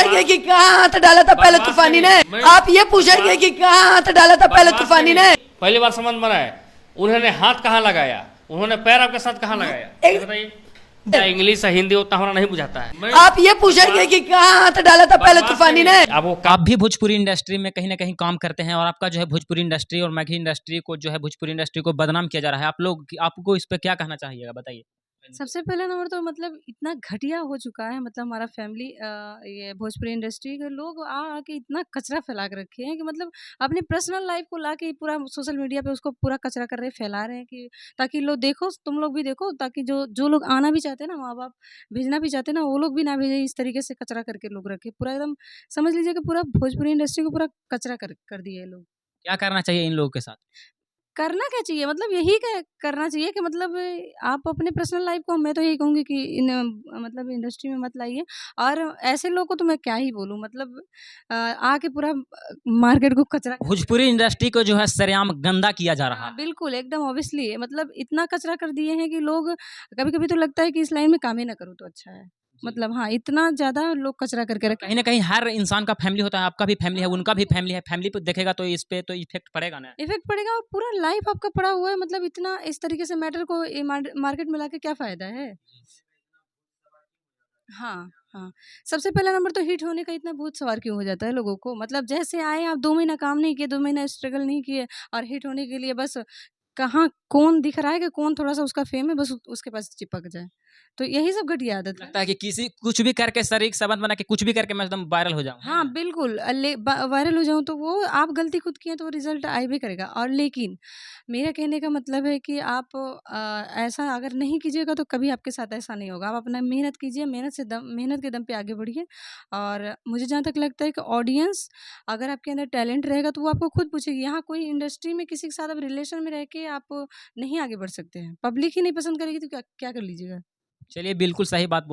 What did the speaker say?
पूछेंगे कि कहाँ हाथ डाला था पहले तूफानी ने, आप ये पूछेंगे कि कहाँ हाथ डाला था पहले तूफानी ने। पहली बार संबंध बनाए, उन्होंने हाथ कहाँ लगाया, उन्होंने पैर आपके साथ कहाँ लगाया, ये बताइए। क्या इंग्लिश हिंदी उतना हमारा नहीं बुझाता है। आप ये पूछेंगे कि कहाँ हाथ डाला था पहले तूफानी ने। आप भी भोजपुरी इंडस्ट्री में कहीं ना कहीं काम करते हैं और आपका जो है भोजपुरी इंडस्ट्री और मैगी इंडस्ट्री को जो है भोजपुरी इंडस्ट्री को बदनाम किया जा रहा है, आप लोग आपको इस पे क्या कहना चाहिएगा, बताइए। सबसे पहला नंबर तो मतलब इतना घटिया हो चुका है, मतलब हमारा फैमिली ये भोजपुरी इंडस्ट्री के लोग आके इतना कचरा फैला के रखे हैं कि मतलब अपनी पर्सनल लाइफ को लाके पूरा सोशल मीडिया पे उसको पूरा कचरा कर रहे फैला रहे हैं कि ताकि लोग देखो, तुम लोग भी देखो, ताकि जो जो लोग आना भी चाहते हैं ना, माँ बाप भेजना भी चाहते हैं ना, वो लोग भी ना भेजे। इस तरीके से कचरा करके लोग रखे पूरा एकदम, समझ लीजिए कि पूरा भोजपुरी इंडस्ट्री को पूरा कचरा कर दिए लोग। क्या करना चाहिए इन लोगों के साथ? करना क्या चाहिए, मतलब यही करना चाहिए कि मतलब आप अपने पर्सनल लाइफ को, मैं तो यही कहूँगी कि मतलब इंडस्ट्री में मत लाइए। और ऐसे लोगों को तो मैं क्या ही बोलूँ, मतलब आके पूरा मार्केट को कचरा भोजपुरी इंडस्ट्री को जो है सरेआम गंदा किया जा रहा हाँ, है। बिल्कुल एकदम ऑब्वियसली, मतलब इतना कचरा कर दिए हैं कि लोग कभी-कभी तो लगता है कि इस लाइन में काम ही ना करूँ तो अच्छा है। मतलब हाँ, इतना ज़्यादा लोग कचरा करके रखे। कहीं ना कहीं हर इंसान का फैमिली होता है, आपका भी फैमिली है, उनका भी फैमिली है, फैमिली पे देखेगा तो इस पे तो इफेक्ट पड़ेगा ना। इफ़ेक्ट पड़ेगा और पूरा लाइफ आपका पड़ा हुआ है, मतलब इतना इस तरीके से मैटर को मार्केट में लाके क्या फ़ायदा है? हाँ, हाँ। सबसे पहला नंबर तो हिट होने का इतना भूत सवार क्यों हो जाता है लोगों को? मतलब जैसे आए आप 2 महीना काम नहीं किए, 2 महीना स्ट्रगल नहीं किए और हिट होने के लिए बस कहाँ कौन दिख रहा है कि कौन थोड़ा-सा उसका फ़ेम है, बस उसके पास चिपक जाए। तो यही सब घटिया आदत है। लगता है कि किसी कुछ भी करके शरीर संबंध बना के कुछ भी करके मैं एकदम वायरल हो जाऊं। हाँ, बिल्कुल वायरल हो जाऊँ तो वो आप गलती खुद की है तो वो रिज़ल्ट आ भी करेगा। और लेकिन मेरा कहने का मतलब है कि आप ऐसा अगर नहीं कीजिएगा तो कभी आपके साथ ऐसा नहीं होगा। आप अपना मेहनत कीजिए, मेहनत के दम पे आगे बढ़िए। और मुझे जहाँ तक लगता है कि ऑडियंस अगर आपके अंदर टैलेंट रहेगा तो वो आपको खुद पूछेगी। यहाँ कोई इंडस्ट्री में किसी के साथ आप रिलेशन में रह के आप नहीं आगे बढ़ सकते हैं। पब्लिक ही नहीं पसंद करेगी तो क्या क्या कर लीजिएगा? चलिए, बिल्कुल सही बात बोल